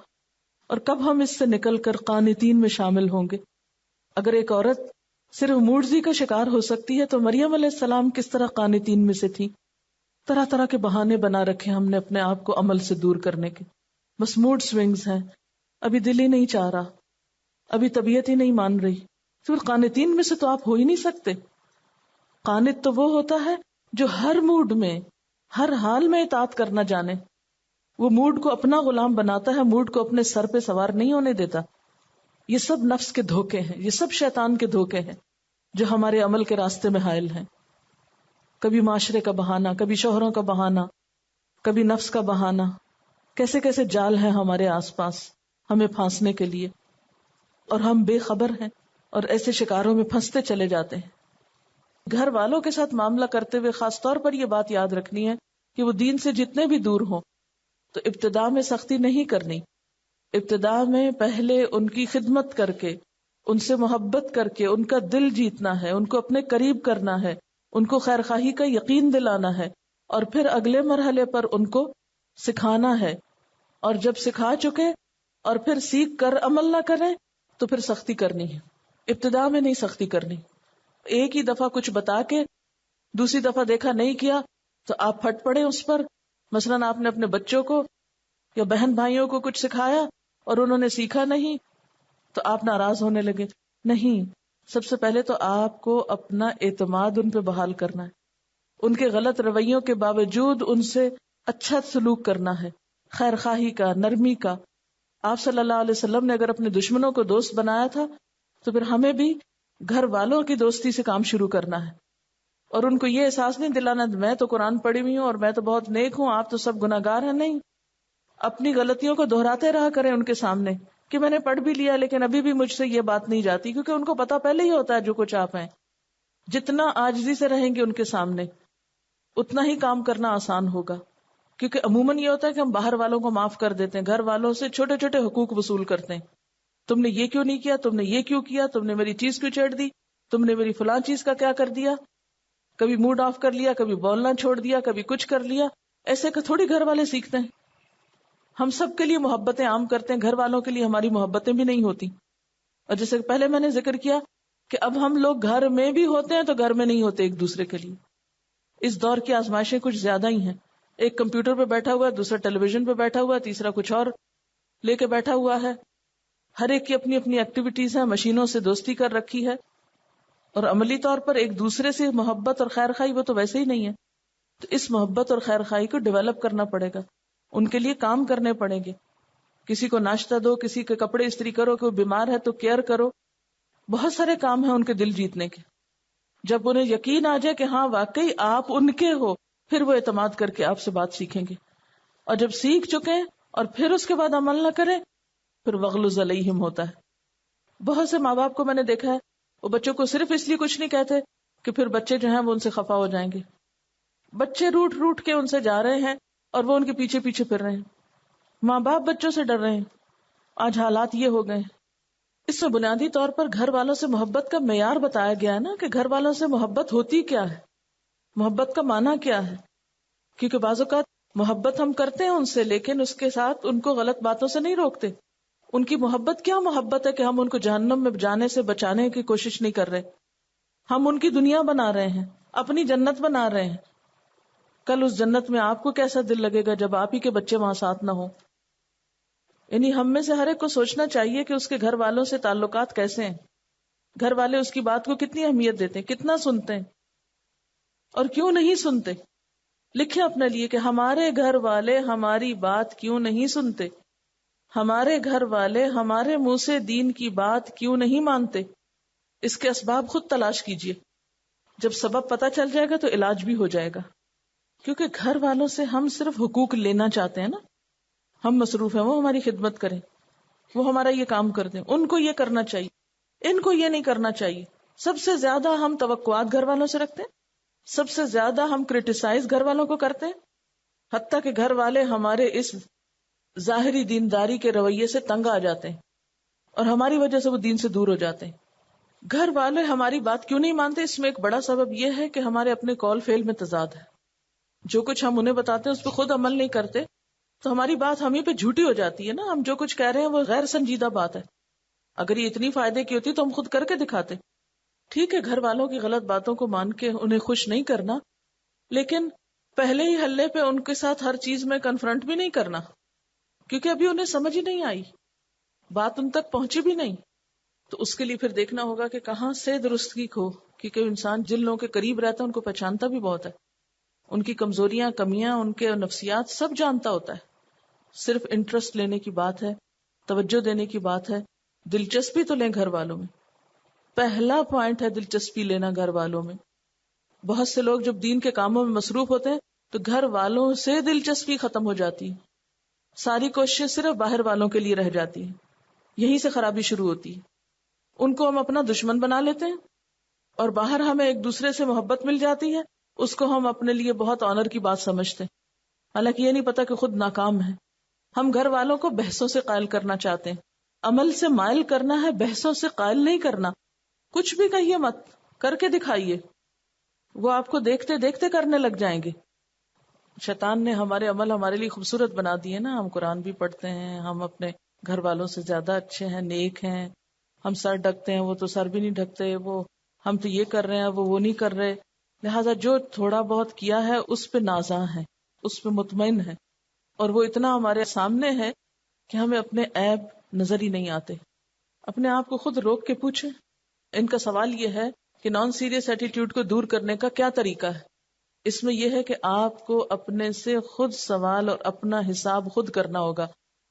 اور کب ہم اس سے نکل کر قانتین میں شامل ہوں گے؟ اگر ایک عورت صرف موڈزی کا شکار ہو سکتی ہے تو مریم علیہ السلام کس طرح قانتین میں سے تھی؟ طرح طرح کے بہانے بنا رکھے ہم نے اپنے آپ کو عمل سے دور کرنے کے. بس موڈ سوئنگز ہیں، ابھی دل ہی نہیں چاہ رہا، ابھی طبیعت ہی نہیں مان رہی. پھر قانتین میں سے تو آپ ہو ہی نہیں سکتے. قانت تو وہ ہوتا ہے جو ہر موڈ میں، ہر حال میں اطاعت کرنا جانے. وہ موڈ کو اپنا غلام بناتا ہے، موڈ کو اپنے سر پہ سوار نہیں ہونے دیتا. یہ سب نفس کے دھوکے ہیں، یہ سب شیطان کے دھوکے ہیں جو ہمارے عمل کے راستے میں حائل ہیں. کبھی معاشرے کا بہانہ، کبھی شوہروں کا بہانہ، کبھی نفس کا بہانہ. کیسے کیسے جال ہیں ہمارے آس پاس ہمیں پھانسنے کے لیے، اور ہم بے خبر ہیں اور ایسے شکاروں میں پھنستے چلے جاتے ہیں. گھر والوں کے ساتھ معاملہ کرتے ہوئے خاص طور پر یہ بات یاد رکھنی ہے کہ وہ دین سے جتنے بھی دور ہوں تو ابتدا میں سختی نہیں کرنی. ابتدا میں پہلے ان کی خدمت کر کے، ان سے محبت کر کے ان کا دل جیتنا ہے، ان کو اپنے قریب کرنا ہے، ان کو خیر خواہی کا یقین دلانا ہے، اور پھر اگلے مرحلے پر ان کو سکھانا ہے. اور جب سکھا چکے اور پھر سیکھ کر عمل نہ کریں تو پھر سختی کرنی ہے. ابتدا میں نہیں سختی کرنی. ایک ہی دفعہ کچھ بتا کے دوسری دفعہ دیکھا نہیں کیا تو آپ پھٹ پڑے اس پر. مثلاً آپ نے اپنے بچوں کو یا بہن بھائیوں کو کچھ سکھایا اور انہوں نے سیکھا نہیں تو آپ ناراض ہونے لگے. نہیں، سب سے پہلے تو آپ کو اپنا اعتماد ان پہ بحال کرنا ہے. ان کے غلط رویوں کے باوجود ان سے اچھا سلوک کرنا ہے، خیر خواہی کا، نرمی کا. آپ صلی اللہ علیہ وسلم نے اگر اپنے دشمنوں کو دوست بنایا تھا تو پھر ہمیں بھی گھر والوں کی دوستی سے کام شروع کرنا ہے، اور ان کو یہ احساس نہیں دلانا میں تو قرآن پڑھی ہوئی ہوں اور میں تو بہت نیک ہوں، آپ تو سب گناہگار ہیں. نہیں، اپنی غلطیوں کو دہراتے رہا کریں ان کے سامنے کہ میں نے پڑھ بھی لیا لیکن ابھی بھی مجھ سے یہ بات نہیں جاتی، کیونکہ ان کو پتا پہلے ہی ہوتا ہے جو کچھ آپ ہیں. جتنا عاجزی سے رہیں گے ان کے سامنے اتنا ہی کام کرنا آسان ہوگا. کیونکہ عموماً یہ ہوتا ہے کہ ہم باہر والوں کو معاف کر دیتے ہیں، گھر والوں سے چھوٹے چھوٹے حقوق وصول کرتے ہیں. تم نے یہ کیوں نہیں کیا، تم نے یہ کیوں کیا، تم نے میری چیز کیوں چھیڑ دی، تم نے میری فلاں چیز کا کیا کر دیا. کبھی موڈ آف کر لیا، کبھی بولنا چھوڑ دیا، کبھی کچھ کر لیا. ایسے کہ تھوڑی گھر والے سیکھتے ہیں. ہم سب کے لیے محبتیں عام کرتے ہیں، گھر والوں کے لیے ہماری محبتیں بھی نہیں ہوتی. اور جیسے پہلے میں نے ذکر کیا کہ اب ہم لوگ گھر میں بھی ہوتے ہیں تو گھر میں نہیں ہوتے ایک دوسرے کے لیے. اس دور کی آزمائشیں کچھ زیادہ ہی ہیں. ایک کمپیوٹر پہ بیٹھا ہوا ہے، دوسرا ٹیلی ویژن پہ بیٹھا ہوا ہے، تیسرا کچھ اور لے کے بیٹھا ہوا ہے. ہر ایک کی اپنی اپنی ایکٹیویٹیز ہیں، مشینوں سے دوستی کر رکھی ہے، اور عملی طور پر ایک دوسرے سے محبت اور خیر خواہی وہ تو ویسے ہی نہیں ہے. تو اس محبت اور خیر خواہی کو ڈیولپ کرنا پڑے گا، ان کے لیے کام کرنے پڑیں گے. کسی کو ناشتہ دو، کسی کے کپڑے استری کرو، کوئی بیمار ہے تو کیئر کرو. بہت سارے کام ہیں ان کے دل جیتنے کے. جب انہیں یقین آ جائے کہ ہاں واقعی آپ ان کے ہو، پھر وہ اعتماد کر کے آپ سے بات سیکھیں گے. اور جب سیکھ چکے اور پھر اس کے بعد عمل نہ کریں، پھر وغلظ علیہم ہوتا ہے. بہت سے ماں باپ کو میں نے دیکھا ہے، وہ بچوں کو صرف اس لیے کچھ نہیں کہتے کہ پھر بچے جو ہیں وہ ان سے خفا ہو جائیں گے. بچے روٹ روٹ کے ان سے جا رہے ہیں اور وہ ان کے پیچھے پیچھے پھر رہے ہیں. ماں باپ بچوں سے ڈر رہے ہیں. آج حالات یہ ہو گئے. اس میں بنیادی طور پر گھر والوں سے محبت کا معیار بتایا گیا ہے نا، کہ گھر والوں سے محبت ہوتی کیا ہے، محبت کا معنی کیا ہے. کیونکہ بعض اوقات محبت ہم کرتے ہیں ان سے، لیکن اس کے ساتھ ان کو غلط باتوں سے نہیں روکتے. ان کی محبت کیا محبت ہے کہ ہم ان کو جہنم میں جانے سے بچانے کی کوشش نہیں کر رہے. ہم ان کی دنیا بنا رہے ہیں، اپنی جنت بنا رہے ہیں. کل اس جنت میں آپ کو کیسا دل لگے گا جب آپ ہی کے بچے وہاں ساتھ نہ ہوں. یعنی ہم میں سے ہر ایک کو سوچنا چاہیے کہ اس کے گھر والوں سے تعلقات کیسے ہیں، گھر والے اس کی بات کو کتنی اہمیت دیتے ہیں، کتنا سنتے ہیں اور کیوں نہیں سنتے. لکھیں اپنے لیے کہ ہمارے گھر والے ہماری بات کیوں نہیں سنتے، ہمارے گھر والے ہمارے منہ سے دین کی بات کیوں نہیں مانتے. اس کے اسباب خود تلاش کیجئے. جب سبب پتہ چل جائے گا تو علاج بھی ہو جائے گا. کیونکہ گھر والوں سے ہم صرف حقوق لینا چاہتے ہیں نا، ہم مصروف ہیں وہ ہماری خدمت کریں، وہ ہمارا یہ کام کر دیں، ان کو یہ کرنا چاہیے، ان کو یہ نہیں کرنا چاہیے. سب سے زیادہ ہم توقعات گھر والوں سے رکھتے ہیں، سب سے زیادہ ہم کرٹیسائز گھر والوں کو کرتے ہیں، حتیٰ کہ گھر والے ہمارے اس ظاہری دینداری کے رویے سے تنگ آ جاتے ہیں اور ہماری وجہ سے وہ دین سے دور ہو جاتے ہیں. گھر والے ہماری بات کیوں نہیں مانتے؟ اس میں ایک بڑا سبب یہ ہے کہ ہمارے اپنے قول فعل میں تضاد ہے. جو کچھ ہم انہیں بتاتے ہیں اس پہ خود عمل نہیں کرتے تو ہماری بات ہمیں پہ جھوٹی ہو جاتی ہے نا. ہم جو کچھ کہہ رہے ہیں وہ غیر سنجیدہ بات ہے. اگر یہ اتنی فائدے کی ہوتی تو ہم خود کر کے دکھاتے. ٹھیک ہے گھر والوں کی غلط باتوں کو مان کے انہیں خوش نہیں کرنا، لیکن پہلے ہی ہلے پہ ان کے ساتھ ہر چیز میں کنفرنٹ بھی نہیں کرنا، کیونکہ ابھی انہیں سمجھ ہی نہیں آئی، بات ان تک پہنچی بھی نہیں. تو اس کے لیے پھر دیکھنا ہوگا کہ کہاں سے درستگی کھو، کیونکہ انسان جن لوگوں کے قریب رہتا ہے ان کو پہچانتا بھی بہت ہے، ان کی کمزوریاں، کمیاں، ان کے نفسیات سب جانتا ہوتا ہے. صرف انٹرسٹ لینے کی بات ہے، توجہ دینے کی بات ہے. دلچسپی تو لیں گھر والوں میں. پہلا پوائنٹ ہے دلچسپی لینا گھر والوں میں. بہت سے لوگ جب دین کے کاموں میں مصروف ہوتے ہیں تو گھر والوں سے دلچسپی ختم ہو جاتی ہے، ساری کوششیں صرف باہر والوں کے لیے رہ جاتی ہیں. یہیں سے خرابی شروع ہوتی ہے. ان کو ہم اپنا دشمن بنا لیتے ہیں اور باہر ہمیں ایک دوسرے سے محبت مل جاتی ہے، اس کو ہم اپنے لیے بہت آنر کی بات سمجھتے ہیں، حالانکہ یہ نہیں پتا کہ خود ناکام ہے. ہم گھر والوں کو بحثوں سے قائل کرنا چاہتے ہیں. عمل سے مائل کرنا ہے، بحثوں سے قائل نہیں کرنا. کچھ بھی کہیے مت، کر کے دکھائیے. وہ آپ کو دیکھتے دیکھتے کرنے لگ جائیں گے. شیطان نے ہمارے عمل ہمارے لیے خوبصورت بنا دیے نا. ہم قرآن بھی پڑھتے ہیں، ہم اپنے گھر والوں سے زیادہ اچھے ہیں، نیک ہیں. ہم سر ڈھکتے ہیں، وہ تو سر بھی نہیں ڈھکتے. وہ ہم تو یہ کر رہے ہیں، وہ نہیں کر رہے. لہٰذا جو تھوڑا بہت کیا ہے اس پہ نازاں ہے، اس پہ مطمئن ہے، اور وہ اتنا ہمارے سامنے ہے کہ ہمیں اپنے عیب نظر ہی نہیں آتے. اپنے آپ کو خود روک کے پوچھیں. ان کا سوال یہ ہے کہ نان سیریس ایٹیٹیوڈ کو دور کرنے کا کیا طریقہ ہے. اس میں یہ ہے کہ آپ کو اپنے سے خود سوال اور اپنا حساب خود کرنا ہوگا.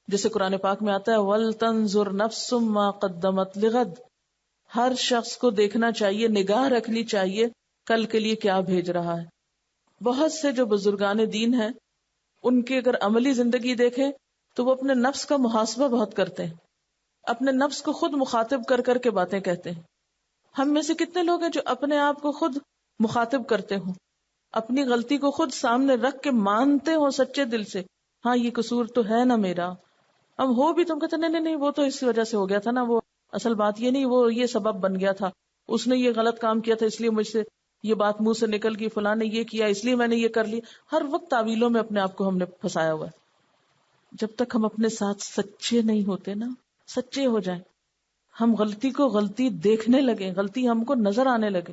جیسے قرآن پاک میں آتا ہے وَلْتَنْظُرْ نَفْسٌ مَا قَدَّمَتْ لِغَدٍ. ہر شخص کو دیکھنا چاہیے، نگاہ رکھنی چاہیے کل کے لیے کیا بھیج رہا ہے. بہت سے جو بزرگان دین ہیں ان کی اگر عملی زندگی دیکھیں تو وہ اپنے نفس کا محاسبہ بہت کرتے ہیں، اپنے نفس کو خود مخاطب کر کر کے باتیں کہتے ہیں. ہم میں سے کتنے لوگ ہیں جو اپنے آپ کو خود مخاطب کرتے ہوں، اپنی غلطی کو خود سامنے رکھ کے مانتے ہوں سچے دل سے، ہاں یہ قصور تو ہے نا میرا. ہم ہو بھی تم کہتے نہیں وہ تو اس وجہ سے ہو گیا تھا نا، وہ اصل بات یہ نہیں، وہ یہ سبب بن گیا تھا، اس نے یہ غلط کام کیا تھا اس لیے مجھ سے یہ بات منہ سے نکل گئی، فلاں نے یہ کیا اس لیے میں نے یہ کر لی. ہر وقت تعویلوں میں اپنے آپ کو ہم نے پھنسایا ہوا ہے. جب تک ہم اپنے ساتھ سچے نہیں ہوتے نا، سچے ہو جائیں، ہم غلطی کو غلطی دیکھنے لگے، غلطی ہم کو نظر آنے لگے،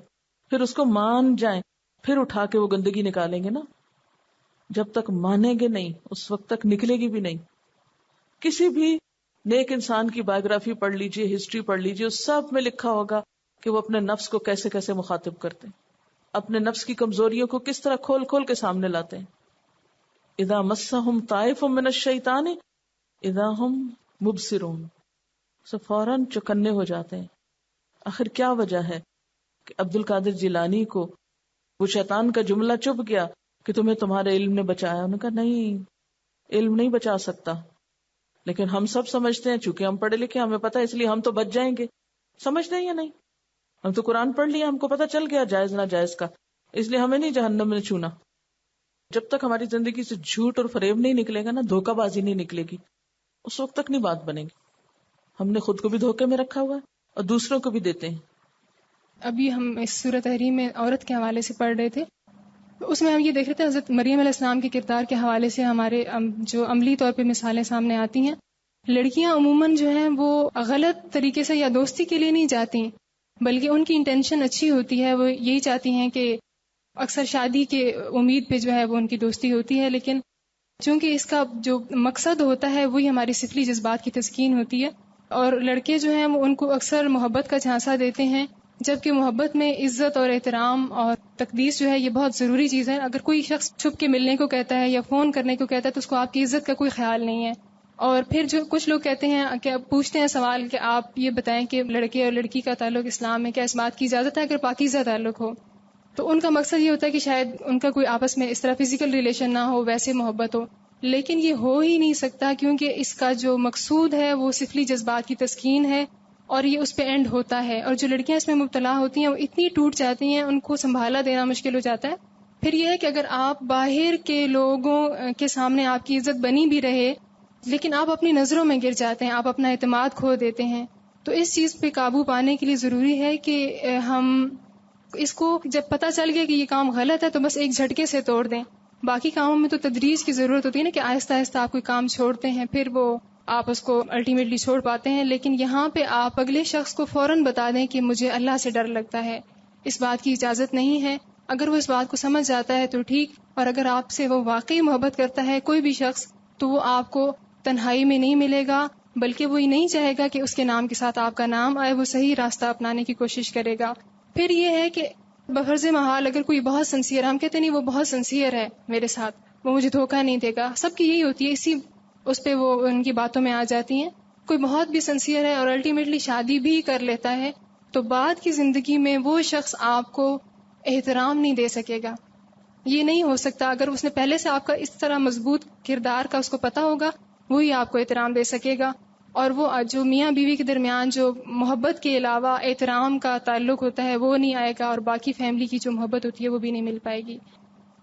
پھر اس کو مان جائیں، پھر اٹھا کے وہ گندگی نکالیں گے نا. جب تک مانیں گے نہیں اس وقت تک نکلے گی بھی نہیں. کسی بھی نیک انسان کی بایوگرافی پڑھ لیجئے، ہسٹری پڑھ لیجئے، اس سب میں لکھا ہوگا کہ وہ اپنے نفس کو کیسے کیسے مخاطب کرتے ہیں، اپنے نفس کی کمزوریوں کو کس طرح کھول کھول کے سامنے لاتے ہیں. اذا مسہم طائف من الشیطان اذا ہم مبصرون، فوراً چکنے ہو جاتے ہیں. آخر کیا وجہ ہے کہ عبد القادر جیلانی کو وہ شیطان کا جملہ چبھ گیا کہ تمہیں تمہارے علم نے بچایا. انہوں نے کہا نہیں، علم نہیں بچا سکتا. لیکن ہم سب سمجھتے ہیں چونکہ ہم پڑھے لکھے ہمیں پتہ ہے اس لیے ہم تو بچ جائیں گے. سمجھتے ہیں یا نہیں؟ ہم تو قرآن پڑھ لیا، ہم کو پتہ چل گیا جائز ناجائز کا، اس لیے ہمیں نہیں جہنم میں چھونا. جب تک ہماری زندگی سے جھوٹ اور فریب نہیں نکلے گا نا، دھوکہ بازی نہیں نکلے گی، اس وقت تک نہیں بات بنے گی. ہم نے خود کو بھی دھوکے میں رکھا ہوا ہے اور دوسروں کو بھی دیتے ہیں. ابھی ہم اس سورۃ تحریم میں عورت کے حوالے سے پڑھ رہے تھے، تو اس میں ہم یہ دیکھ رہے تھے حضرت مریم علیہ السلام کے کردار کے حوالے سے ہمارے جو عملی طور پہ مثالیں سامنے آتی ہیں. لڑکیاں عموماً جو ہیں وہ غلط طریقے سے یا دوستی کے لیے نہیں جاتی، بلکہ ان کی انٹینشن اچھی ہوتی ہے، وہ یہی چاہتی ہیں کہ اکثر شادی کے امید پہ جو ہے وہ ان کی دوستی ہوتی ہے. لیکن چونکہ اس کا جو مقصد ہوتا ہے وہی ہماری سفلی جذبات کی تسکین ہوتی ہے، اور لڑکے جو ہیں وہ ان کو اکثر محبت کا جھانسا دیتے ہیں، جبکہ محبت میں عزت اور احترام اور تقدیس جو ہے یہ بہت ضروری چیز ہے. اگر کوئی شخص چھپ کے ملنے کو کہتا ہے یا فون کرنے کو کہتا ہے تو اس کو آپ کی عزت کا کوئی خیال نہیں ہے. اور پھر جو کچھ لوگ کہتے ہیں کہ پوچھتے ہیں سوال کہ آپ یہ بتائیں کہ لڑکے اور لڑکی کا تعلق اسلام میں کیا اس بات کی اجازت ہے اگر پاکیزہ تعلق ہو؟ تو ان کا مقصد یہ ہوتا ہے کہ شاید ان کا کوئی آپس میں اس طرح فزیکل ریلیشن نہ ہو، ویسے محبت ہو. لیکن یہ ہو ہی نہیں سکتا، کیونکہ اس کا جو مقصود ہے وہ سفلی جذبات کی تسکین ہے، اور یہ اس پہ اینڈ ہوتا ہے. اور جو لڑکیاں اس میں مبتلا ہوتی ہیں وہ اتنی ٹوٹ جاتی ہیں، ان کو سنبھالا دینا مشکل ہو جاتا ہے. پھر یہ ہے کہ اگر آپ باہر کے لوگوں کے سامنے آپ کی عزت بنی بھی رہے، لیکن آپ اپنی نظروں میں گر جاتے ہیں، آپ اپنا اعتماد کھو دیتے ہیں. تو اس چیز پہ قابو پانے کے لیے ضروری ہے کہ ہم اس کو جب پتہ چل گیا کہ یہ کام غلط ہے تو بس ایک جھٹکے سے توڑ دیں. باقی کاموں میں تو تدریج کی ضرورت ہوتی ہے نا، کہ آہستہ آہستہ آپ کوئی کام چھوڑتے ہیں، پھر وہ آپ اس کو الٹیمیٹلی چھوڑ پاتے ہیں. لیکن یہاں پہ آپ اگلے شخص کو فوراً بتا دیں کہ مجھے اللہ سے ڈر لگتا ہے، اس بات کی اجازت نہیں ہے. اگر وہ اس بات کو سمجھ جاتا ہے تو ٹھیک، اور اگر آپ سے وہ واقعی محبت کرتا ہے کوئی بھی شخص، تو وہ آپ کو تنہائی میں نہیں ملے گا، بلکہ وہ یہ نہیں چاہے گا کہ اس کے نام کے ساتھ آپ کا نام آئے، وہ صحیح راستہ اپنانے کی کوشش کرے گا. پھر یہ ہے کہ بفرض محال اگر کوئی بہت سنسیئر، ہم کہتے نہیں وہ بہت سنسیئر ہے میرے ساتھ، وہ مجھے دھوکہ نہیں دے گا، سب کی یہی ہوتی ہے، اسی اس پہ وہ ان کی باتوں میں آ جاتی ہیں. کوئی بہت بھی سنسیئر ہے اور الٹیمیٹلی شادی بھی کر لیتا ہے، تو بعد کی زندگی میں وہ شخص آپ کو احترام نہیں دے سکے گا. یہ نہیں ہو سکتا. اگر اس نے پہلے سے آپ کا اس طرح مضبوط کردار کا اس کو پتا ہوگا، وہی آپ کو احترام دے سکے گا. اور وہ جو میاں بیوی کے درمیان جو محبت کے علاوہ احترام کا تعلق ہوتا ہے وہ نہیں آئے گا، اور باقی فیملی کی جو محبت ہوتی ہے وہ بھی نہیں مل پائے گی.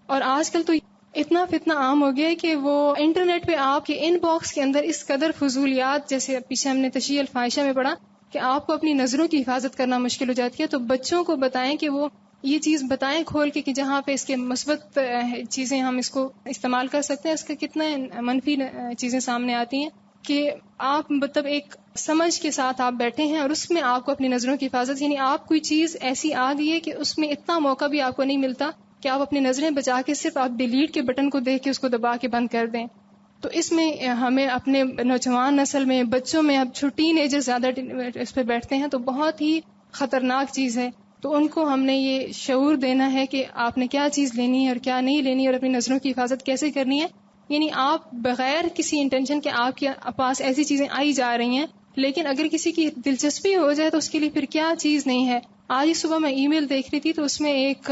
اور آج کل تو اتنا فتنہ عام ہو گیا ہے کہ وہ انٹرنیٹ پہ آپ کے ان باکس کے اندر اس قدر فضولیات، جیسے پیچھے ہم نے تشریح الفاحشہ میں پڑھا کہ آپ کو اپنی نظروں کی حفاظت کرنا مشکل ہو جاتی ہے. تو بچوں کو بتائیں کہ وہ یہ چیز بتائیں کھول کے کہ جہاں پہ اس کے مثبت چیزیں ہم اس کو استعمال کر سکتے ہیں، اس کے کتنے منفی چیزیں سامنے آتی ہیں. کہ آپ مطلب ایک سمجھ کے ساتھ آپ بیٹھے ہیں اور اس میں آپ کو اپنی نظروں کی حفاظت، یعنی آپ کوئی چیز ایسی آ گئی ہے کہ اس میں اتنا موقع بھی آپ کو نہیں ملتا کہ آپ اپنی نظریں بچا کے صرف آپ ڈیلیٹ کے بٹن کو دیکھ کے اس کو دبا کے بند کر دیں. تو اس میں ہمیں اپنے نوجوان نسل میں، بچوں میں، اب جو ٹین ایجر زیادہ اس پہ بیٹھتے ہیں تو بہت ہی خطرناک چیز ہے. تو ان کو ہم نے یہ شعور دینا ہے کہ آپ نے کیا چیز لینی ہے اور کیا نہیں لینی، اور اپنی نظروں کی حفاظت کیسے کرنی ہے. یعنی آپ بغیر کسی انٹینشن کے آپ کے پاس ایسی چیزیں آئی جا رہی ہیں، لیکن اگر کسی کی دلچسپی ہو جائے تو اس کے لیے پھر کیا چیز نہیں ہے. آج ہی صبح میں ای میل دیکھ رہی تھی تو اس میں ایک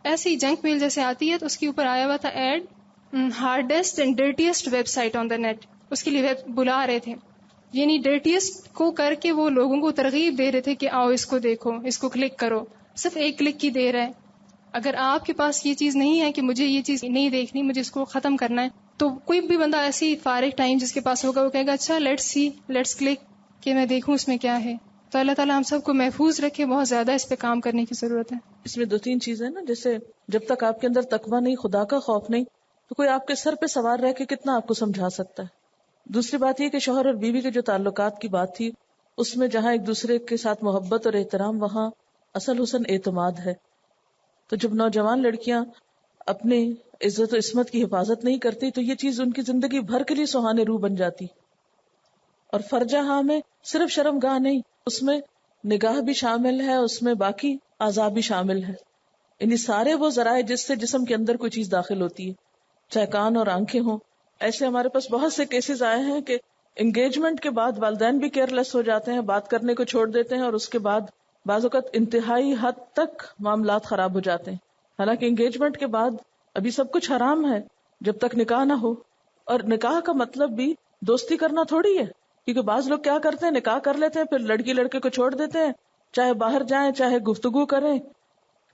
ایسی جنک میل جیسے آتی ہے، تو اس کے اوپر آیا ہوا تھا ایڈ hardest and dirtiest website on the net. اس کے لیے بلا رہے تھے، یعنی ڈرٹیسٹ کو کر کے وہ لوگوں کو ترغیب دے رہے تھے کہ آؤ اس کو دیکھو، اس کو کلک کرو. صرف ایک کلک کی دیر ہے. اگر آپ کے پاس یہ چیز نہیں ہے کہ مجھے یہ چیز نہیں دیکھنی، مجھے اس کو ختم کرنا ہے، تو کوئی بھی بندہ ایسی فارغ ٹائم جس کے پاس ہوگا وہ کہے گا اچھا لیٹس کلک کہ میں دیکھوں اس میں کیا ہے. تو اللہ تعالیٰ ہم سب کو محفوظ رکھے. بہت زیادہ اس پہ کام کرنے کی ضرورت ہے. اس میں 2-3 چیزیں نا، جیسے جب تک آپ کے اندر تقویٰ نہیں، خدا کا خوف نہیں، تو کوئی آپ کے سر پہ سوار رہ کے کتنا آپ کو سمجھا سکتا ہے. دوسری بات یہ کہ شوہر اور بیوی کے جو تعلقات کی بات تھی، اس میں جہاں ایک دوسرے کے ساتھ محبت اور احترام، وہاں اصل حسن اعتماد ہے. تو جب نوجوان لڑکیاں اپنی عزت و عصمت کی حفاظت نہیں کرتی تو یہ چیز ان کی زندگی بھر کے لیے سہانے روح بن جاتی. اور فرجہ ہاں میں صرف شرم گاہ نہیں، اس میں نگاہ بھی شامل ہے، اس میں باقی اعضاء بھی شامل ہے. یعنی سارے وہ ذرائع جس سے جسم کے اندر کوئی چیز داخل ہوتی ہے، چاہے کان اور آنکھیں ہوں. ایسے ہمارے پاس بہت سے کیسز آئے ہیں کہ انگیجمنٹ کے بعد والدین بھی کیئر لیس ہو جاتے ہیں، بات کرنے کو چھوڑ دیتے ہیں، اور اس کے بعد بعض اوقات انتہائی حد تک معاملات خراب ہو جاتے ہیں. حالانکہ انگیجمنٹ کے بعد ابھی سب کچھ حرام ہے جب تک نکاح نہ ہو. اور نکاح کا مطلب بھی دوستی کرنا تھوڑی ہے، کیونکہ بعض لوگ کیا کرتے ہیں، نکاح کر لیتے ہیں، پھر لڑکی لڑکے کو چھوڑ دیتے ہیں، چاہے باہر جائیں چاہے گفتگو کریں.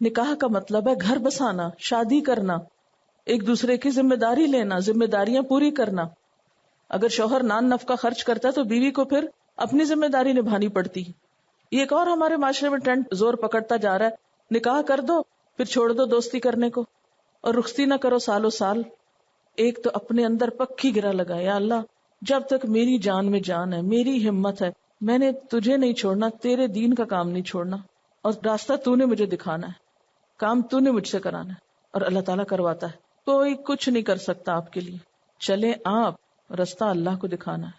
نکاح کا مطلب ہے گھر بسانا، شادی کرنا، ایک دوسرے کی ذمہ داری لینا، ذمہ داریاں پوری کرنا. اگر شوہر نان نفقہ خرچ کرتا ہے تو بیوی کو پھر اپنی ذمہ داری نبھانی پڑتی ہے. یہ ایک اور ہمارے معاشرے میں ٹرینڈ زور پکڑتا جا رہا ہے، نکاح کر دو پھر چھوڑ دو دوستی کرنے کو، اور رخصتی نہ کرو سالوں سال. ایک تو اپنے اندر پکی گرہ لگا، یا اللہ جب تک میری جان میں جان ہے، میری ہمت ہے، میں نے تجھے نہیں چھوڑنا، تیرے دین کا کام نہیں چھوڑنا، اور راستہ تو نے مجھے دکھانا ہے، کام تو نے مجھ سے کرانا ہے. اور اللہ تعالیٰ کرواتا ہے، کوئی کچھ نہیں کر سکتا آپ کے لیے. چلیں آپ، رستہ اللہ کو دکھانا ہے.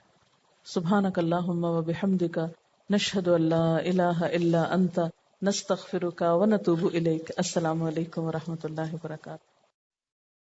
سبحانک اللہم و بحمدک، نشہد ان لا الہ الا انت، نستغفرک و نتوب الیک. السلام علیکم و رحمۃ اللہ وبرکاتہ.